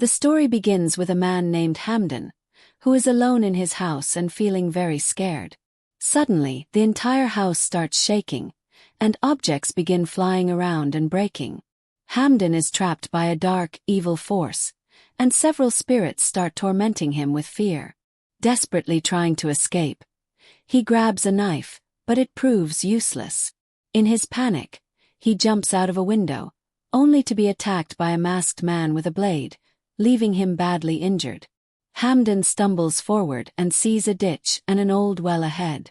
The story begins with a man named Hamdan, who is alone in his house and feeling very scared. Suddenly, the entire house starts shaking, and objects begin flying around and breaking. Hamdan is trapped by a dark, evil force, and several spirits start tormenting him with fear. Desperately trying to escape, he grabs a knife, but it proves useless. In his panic, he jumps out of a window, only to be attacked by a masked man with a blade, leaving him badly injured. Hamdan stumbles forward and sees a ditch and an old well ahead.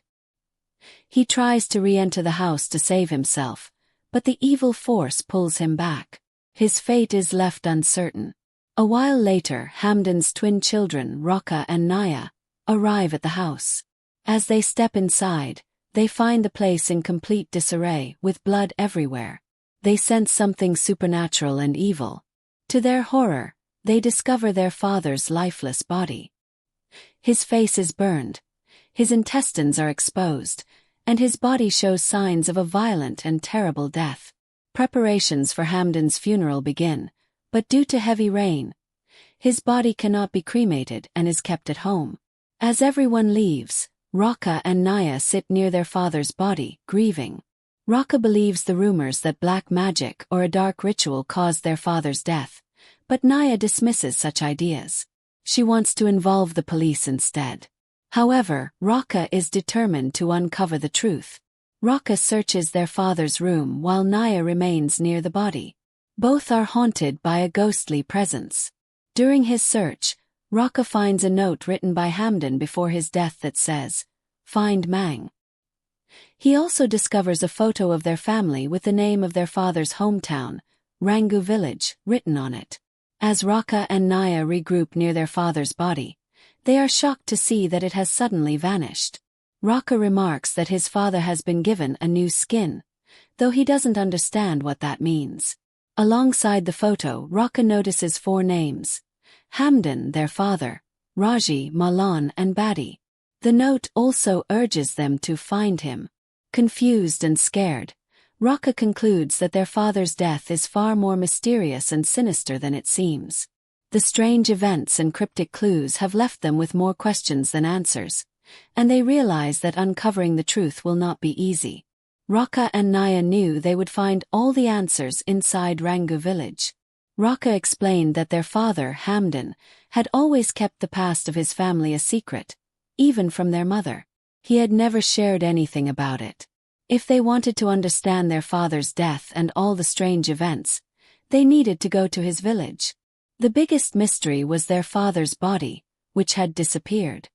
He tries to re-enter the house to save himself, but the evil force pulls him back. His fate is left uncertain. A while later, Hamdan's twin children, Raka and Naya, arrive at the house. As they step inside, they find the place in complete disarray, with blood everywhere. They sense something supernatural and evil. To their horror, they discover their father's lifeless body. His face is burned, his intestines are exposed, and his body shows signs of a violent and terrible death. Preparations for Hamdan's funeral begin, but due to heavy rain, his body cannot be cremated and is kept at home. As everyone leaves, Raka and Naya sit near their father's body, grieving. Raka believes the rumors that black magic or a dark ritual caused their father's death, but Naya dismisses such ideas. She wants to involve the police instead. However, Raka is determined to uncover the truth. Raka searches their father's room while Naya remains near the body. Both are haunted by a ghostly presence. During his search, Raka finds a note written by Hamdan before his death that says, "Find Mang." He also discovers a photo of their family with the name of their father's hometown, Rangu village, written on it. As Raka and Naya regroup near their father's body, they are shocked to see that it has suddenly vanished. Raka remarks that his father has been given a new skin, though he doesn't understand what that means. Alongside the photo, Raka notices 4 names: Hamdan, their father, Raji, Malan, and Badi. The note also urges them to find him. Confused and scared, Raka concludes that their father's death is far more mysterious and sinister than it seems. The strange events and cryptic clues have left them with more questions than answers, and they realize that uncovering the truth will not be easy. Raka and Naya knew they would find all the answers inside Rangu village. Raka explained that their father, Hamdan, had always kept the past of his family a secret, even from their mother. He had never shared anything about it. If they wanted to understand their father's death and all the strange events, they needed to go to his village. The biggest mystery was their father's body, which had disappeared.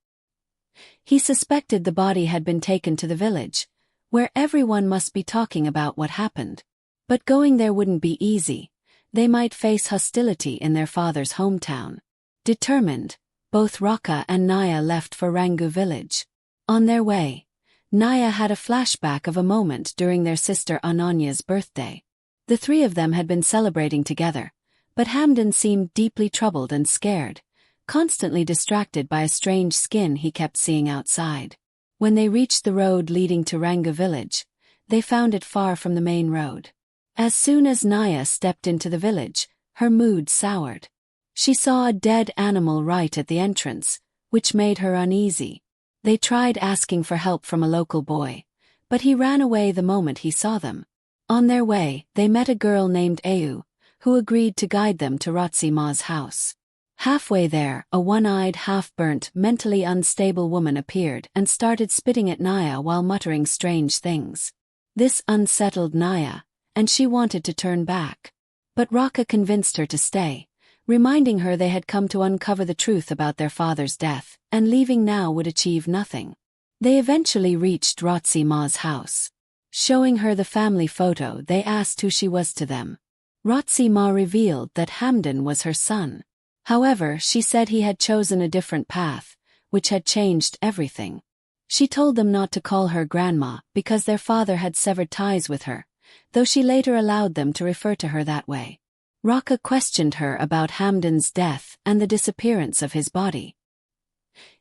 He suspected the body had been taken to the village, where everyone must be talking about what happened. But going there wouldn't be easy. They might face hostility in their father's hometown. Determined, both Raka and Naya left for Rangu village. On their way, Naya had a flashback of a moment during their sister Ananya's birthday. The 3 of them had been celebrating together, but Hamdan seemed deeply troubled and scared, constantly distracted by a strange skin he kept seeing outside. When they reached the road leading to Rangu village, they found it far from the main road. As soon as Naya stepped into the village, her mood soured. She saw a dead animal right at the entrance, which made her uneasy. They tried asking for help from a local boy, but he ran away the moment he saw them. On their way, they met a girl named Ayu, who agreed to guide them to Rotsi Ma's house. Halfway there, a one-eyed, half-burnt, mentally unstable woman appeared and started spitting at Naya while muttering strange things. This unsettled Naya, and she wanted to turn back. But Raka convinced her to stay, reminding her they had come to uncover the truth about their father's death, and leaving now would achieve nothing. They eventually reached Rotsi Ma's house. Showing her the family photo, they asked who she was to them. Rotsi Ma revealed that Hamdan was her son. However, she said he had chosen a different path, which had changed everything. She told them not to call her grandma because their father had severed ties with her, though she later allowed them to refer to her that way. Raka questioned her about Hamdan's death and the disappearance of his body.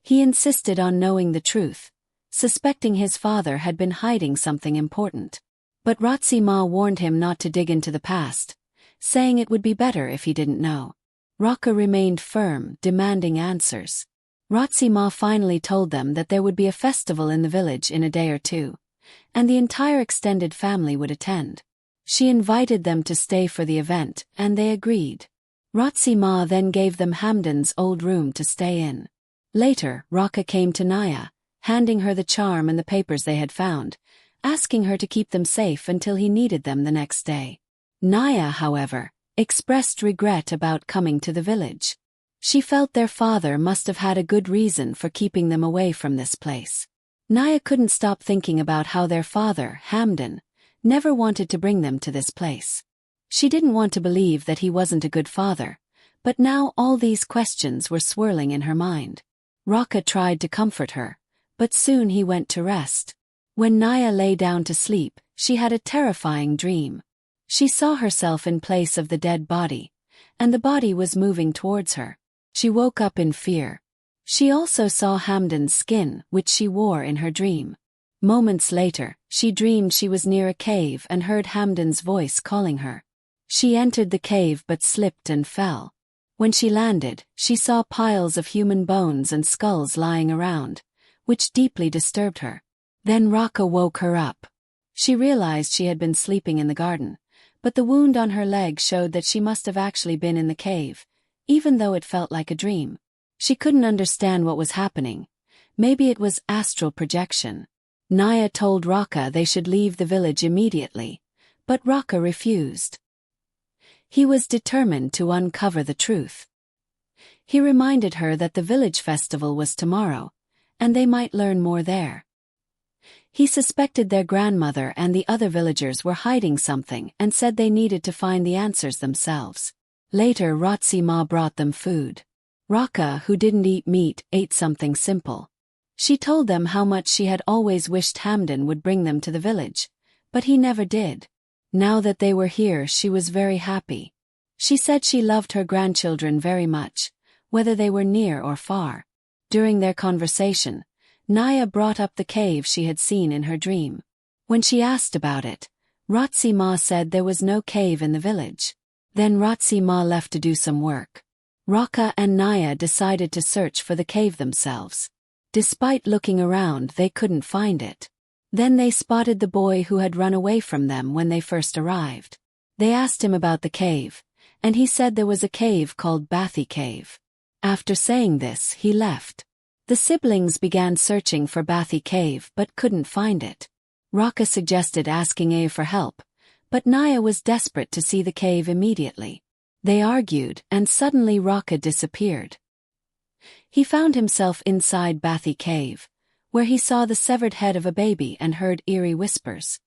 He insisted on knowing the truth, suspecting his father had been hiding something important. But Rotsi Ma warned him not to dig into the past, saying it would be better if he didn't know. Raka remained firm, demanding answers. Rotsi Ma finally told them that there would be a festival in the village in a day or two, and the entire extended family would attend. She invited them to stay for the event, and they agreed. Rotsi Ma then gave them Hamdan's old room to stay in. Later, Raka came to Naya, handing her the charm and the papers they had found, asking her to keep them safe until he needed them the next day. Naya, however, expressed regret about coming to the village. She felt their father must have had a good reason for keeping them away from this place. Naya couldn't stop thinking about how their father, Hamdan, never wanted to bring them to this place. She didn't want to believe that he wasn't a good father, but now all these questions were swirling in her mind. Raka tried to comfort her, but soon he went to rest. When Naya lay down to sleep, she had a terrifying dream. She saw herself in place of the dead body, and the body was moving towards her. She woke up in fear. She also saw Hamdan's skin, which she wore in her dream. Moments later, she dreamed she was near a cave and heard Hamdan's voice calling her. She entered the cave but slipped and fell. When she landed, she saw piles of human bones and skulls lying around, which deeply disturbed her. Then Raka woke her up. She realized she had been sleeping in the garden, but the wound on her leg showed that she must have actually been in the cave, even though it felt like a dream. She couldn't understand what was happening. Maybe it was astral projection. Naya told Raka they should leave the village immediately, but Raka refused. He was determined to uncover the truth. He reminded her that the village festival was tomorrow, and they might learn more there. He suspected their grandmother and the other villagers were hiding something and said they needed to find the answers themselves. Later, Rotsi Ma brought them food. Raka, who didn't eat meat, ate something simple. She told them how much she had always wished Hamdan would bring them to the village, but he never did. Now that they were here, she was very happy. She said she loved her grandchildren very much, whether they were near or far. During their conversation, Naya brought up the cave she had seen in her dream. When she asked about it, Rotsi Ma said there was no cave in the village. Then Rotsi Ma left to do some work. Raka and Naya decided to search for the cave themselves. Despite looking around, they couldn't find it. Then they spotted the boy who had run away from them when they first arrived. They asked him about the cave, and he said there was a cave called Bathi Cave. After saying this, he left. The siblings began searching for Bathi Cave but couldn't find it. Raka suggested asking Aya for help, but Naya was desperate to see the cave immediately. They argued, and suddenly Raka disappeared. He found himself inside Bathi Cave, where he saw the severed head of a baby and heard eerie whispers.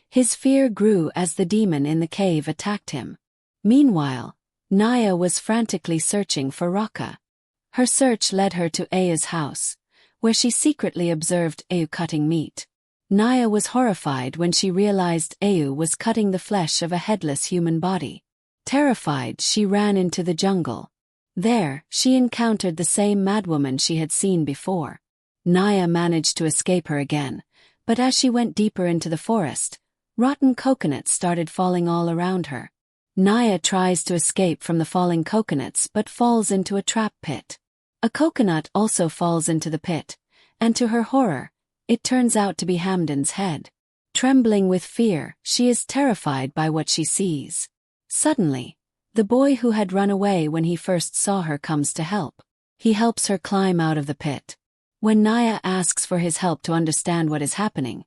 His fear grew as the demon in the cave attacked him. Meanwhile, Naya was frantically searching for Raka. Her search led her to Aya's house, where she secretly observed Aya cutting meat. Naya was horrified when she realized Aya was cutting the flesh of a headless human body. Terrified, she ran into the jungle. There, she encountered the same madwoman she had seen before. Naya managed to escape her again, but as she went deeper into the forest, rotten coconuts started falling all around her. Naya tries to escape from the falling coconuts but falls into a trap pit. A coconut also falls into the pit, and to her horror, it turns out to be Hamdan's head. Trembling with fear, she is terrified by what she sees. Suddenly, the boy who had run away when he first saw her comes to help. He helps her climb out of the pit. When Naya asks for his help to understand what is happening,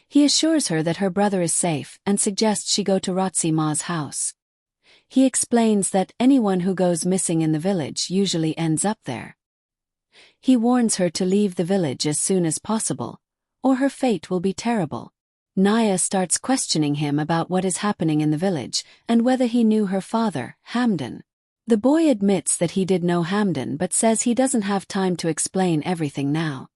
he assures her that her brother is safe and suggests she go to Rotsi Ma's house. He explains that anyone who goes missing in the village usually ends up there. He warns her to leave the village as soon as possible, or her fate will be terrible. Naya starts questioning him about what is happening in the village and whether he knew her father, Hamdan. The boy admits that he did know Hamdan but says he doesn't have time to explain everything now.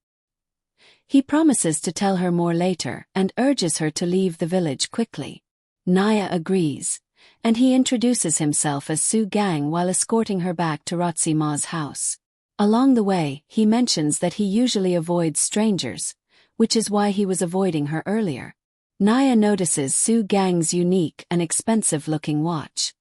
He promises to tell her more later and urges her to leave the village quickly. Naya agrees, and he introduces himself as Su Gang while escorting her back to Rotsi Ma's house. Along the way, he mentions that he usually avoids strangers, which is why he was avoiding her earlier. Naya notices Su Gang's unique and expensive-looking watch.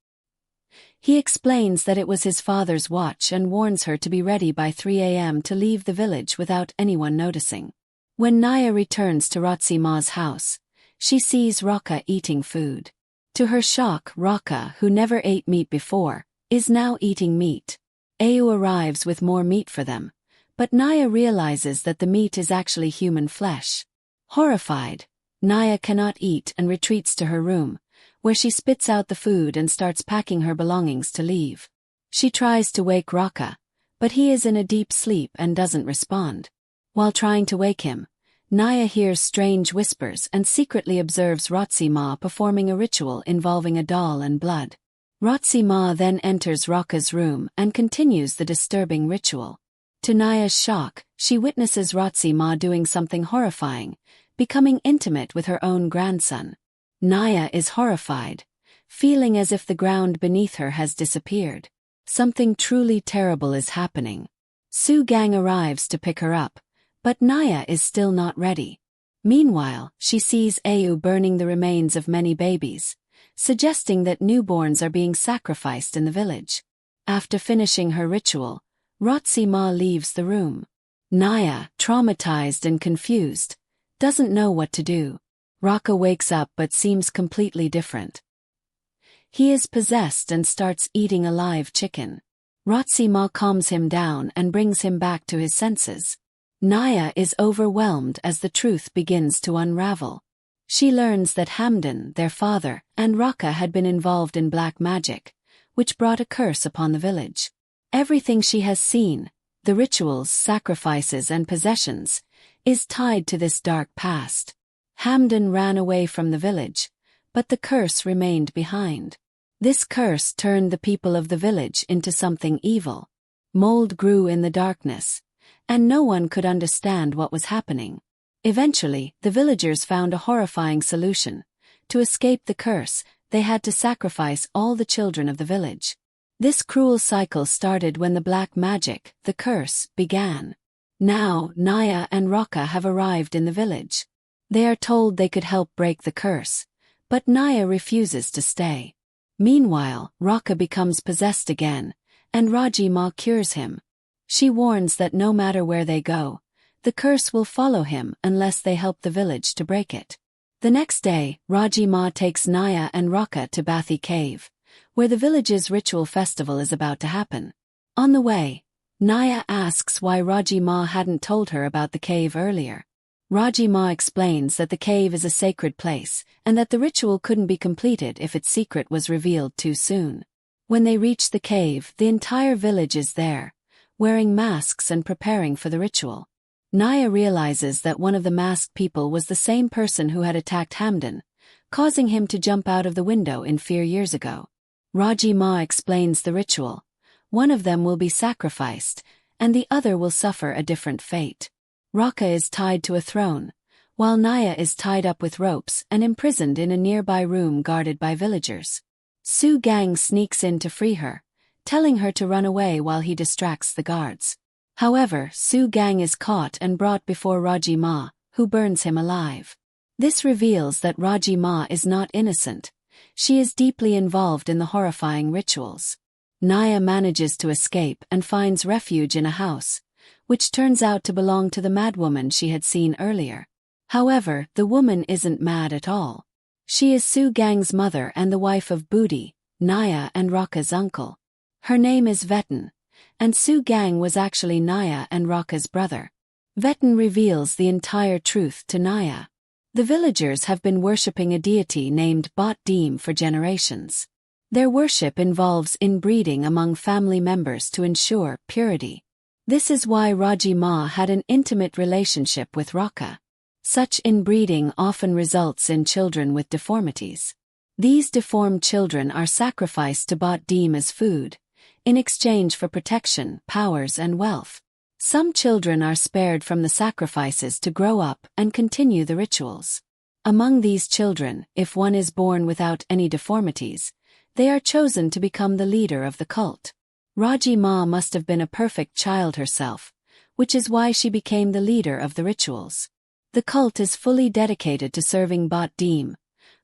He explains that it was his father's watch and warns her to be ready by 3 a.m. to leave the village without anyone noticing. When Naya returns to Rotsi Ma's house, she sees Raka eating food. To her shock, Raka, who never ate meat before, is now eating meat. Au arrives with more meat for them, but Naya realizes that the meat is actually human flesh. Horrified, Naya cannot eat and retreats to her room, where she spits out the food and starts packing her belongings to leave. She tries to wake Raka, but he is in a deep sleep and doesn't respond. While trying to wake him, Naya hears strange whispers and secretly observes Rotsi Ma performing a ritual involving a doll and blood. Rotsi Ma then enters Raka's room and continues the disturbing ritual. To Naya's shock, she witnesses Rotsi Ma doing something horrifying, becoming intimate with her own grandson. Naya is horrified, feeling as if the ground beneath her has disappeared. Something truly terrible is happening. Su Gang arrives to pick her up, but Naya is still not ready. Meanwhile, she sees Au burning the remains of many babies, suggesting that newborns are being sacrificed in the village. After finishing her ritual, Rotsi Ma leaves the room. Naya, traumatized and confused, doesn't know what to do. Raka wakes up but seems completely different. He is possessed and starts eating a live chicken. Rotsi Ma calms him down and brings him back to his senses. Naya is overwhelmed as the truth begins to unravel. She learns that Hamdan, their father, and Raka had been involved in black magic, which brought a curse upon the village. Everything she has seen, the rituals, sacrifices and possessions, is tied to this dark past. Hamdan ran away from the village, but the curse remained behind. This curse turned the people of the village into something evil. Mold grew in the darkness, and no one could understand what was happening. Eventually, the villagers found a horrifying solution. To escape the curse, they had to sacrifice all the children of the village. This cruel cycle started when the black magic, the curse, began. Now, Naya and Raka have arrived in the village. They are told they could help break the curse, but Naya refuses to stay. Meanwhile, Raka becomes possessed again, and Raji Ma cures him. She warns that no matter where they go, the curse will follow him unless they help the village to break it. The next day, Raji Ma takes Naya and Raka to Bathi Cave, where the village's ritual festival is about to happen. On the way, Naya asks why Raji Ma hadn't told her about the cave earlier. Raji Ma explains that the cave is a sacred place, and that the ritual couldn't be completed if its secret was revealed too soon. When they reach the cave, the entire village is there, wearing masks and preparing for the ritual. Naya realizes that one of the masked people was the same person who had attacked Hamdan, causing him to jump out of the window in fear years ago. Raji Ma explains the ritual. One of them will be sacrificed, and the other will suffer a different fate. Raka is tied to a throne, while Naya is tied up with ropes and imprisoned in a nearby room guarded by villagers. Su Gang sneaks in to free her, telling her to run away while he distracts the guards. However, Su Gang is caught and brought before Raji Ma, who burns him alive. This reveals that Raji Ma is not innocent. She is deeply involved in the horrifying rituals. Naya manages to escape and finds refuge in a house, which turns out to belong to the madwoman she had seen earlier. However, the woman isn't mad at all. She is Su Gang's mother and the wife of Budi, Naya and Raka's uncle. Her name is Vetan, and Su Gang was actually Naya and Raka's brother. Vetan reveals the entire truth to Naya. The villagers have been worshipping a deity named Bat Deem for generations. Their worship involves inbreeding among family members to ensure purity. This is why Raji Ma had an intimate relationship with Raka. Such inbreeding often results in children with deformities. These deformed children are sacrificed to Bat Deem as food, in exchange for protection, powers and wealth. Some children are spared from the sacrifices to grow up and continue the rituals. Among these children, if one is born without any deformities, they are chosen to become the leader of the cult. Raji Ma must have been a perfect child herself, which is why she became the leader of the rituals. The cult is fully dedicated to serving Bat Deem,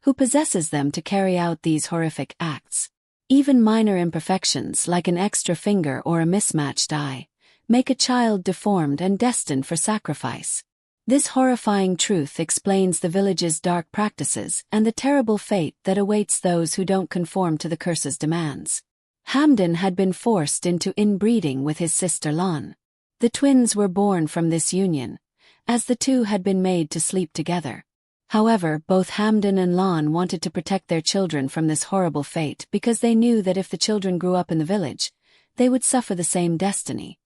who possesses them to carry out these horrific acts. Even minor imperfections like an extra finger or a mismatched eye make a child deformed and destined for sacrifice. This horrifying truth explains the village's dark practices and the terrible fate that awaits those who don't conform to the curse's demands. Hamden had been forced into inbreeding with his sister Lan. The twins were born from this union, as the two had been made to sleep together. However, both Hamden and Lan wanted to protect their children from this horrible fate because they knew that if the children grew up in the village, they would suffer the same destiny.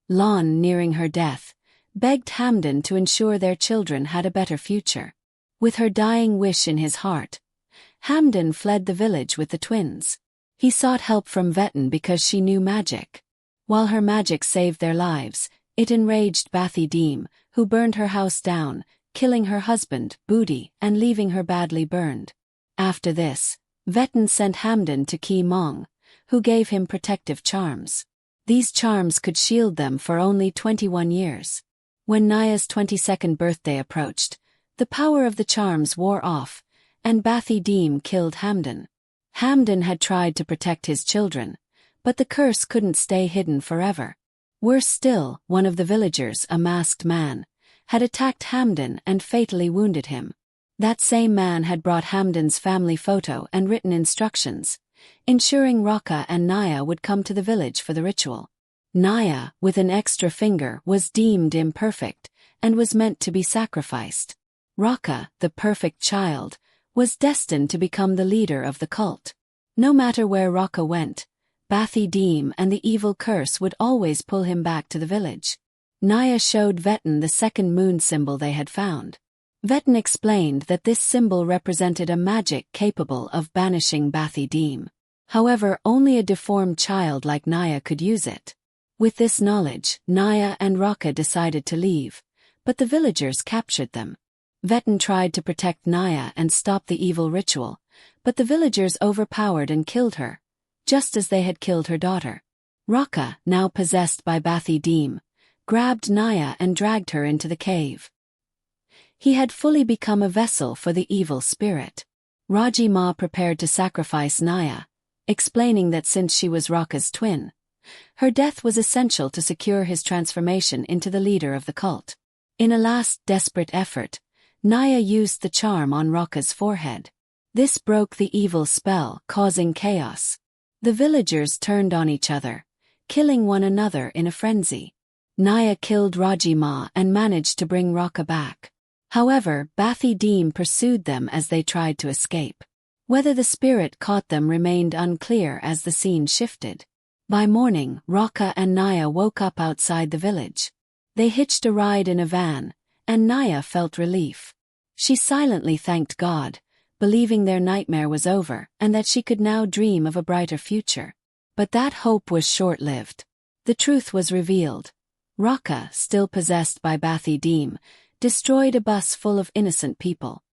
Lan, nearing her death, begged Hamden to ensure their children had a better future. With her dying wish in his heart, Hamden fled the village with the twins. He sought help from Vetten because she knew magic. While her magic saved their lives, it enraged Bathi Deem, who burned her house down, killing her husband, Budi, and leaving her badly burned. After this, Vetten sent Hamden to Ki Mong, who gave him protective charms. These charms could shield them for only 21 years. When Naya's 22nd birthday approached, the power of the charms wore off, and Bathi Deem killed Hamden. Hamden had tried to protect his children, but the curse couldn't stay hidden forever. Worse still, one of the villagers, a masked man, had attacked Hamden and fatally wounded him. That same man had brought Hamden's family photo and written instructions, ensuring Raka and Naya would come to the village for the ritual. Naya, with an extra finger, was deemed imperfect and was meant to be sacrificed. Raka, the perfect child, was destined to become the leader of the cult. No matter where Raka went, Bathi Deem and the evil curse would always pull him back to the village. Naya showed Vetten the second moon symbol they had found. Vetten explained that this symbol represented a magic capable of banishing Bathi Deem. However, only a deformed child like Naya could use it. With this knowledge, Naya and Raka decided to leave, but the villagers captured them. Vetten tried to protect Naya and stop the evil ritual, but the villagers overpowered and killed her, just as they had killed her daughter. Raka, now possessed by Bathi Deem, grabbed Naya and dragged her into the cave. He had fully become a vessel for the evil spirit. Raji Ma prepared to sacrifice Naya, explaining that since she was Raka's twin, her death was essential to secure his transformation into the leader of the cult. In a last desperate effort, Naya used the charm on Raka's forehead. This broke the evil spell, causing chaos. The villagers turned on each other, killing one another in a frenzy. Naya killed Rajima and managed to bring Raka back. However, Bathi Deem pursued them as they tried to escape. Whether the spirit caught them remained unclear as the scene shifted. By morning, Raka and Naya woke up outside the village. They hitched a ride in a van, and Naya felt relief. She silently thanked God, believing their nightmare was over and that she could now dream of a brighter future. But that hope was short-lived. The truth was revealed. Raka, still possessed by Bathi Deem, destroyed a bus full of innocent people.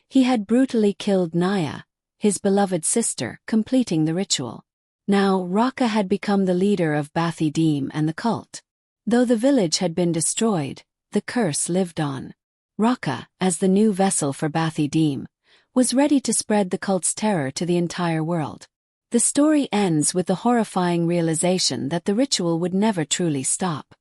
He had brutally killed Naya, his beloved sister, completing the ritual. Now, Raka had become the leader of Bathi Deem and the cult. Though the village had been destroyed, the curse lived on. Raka, as the new vessel for Bathi Deem, was ready to spread the cult's terror to the entire world. The story ends with the horrifying realization that the ritual would never truly stop.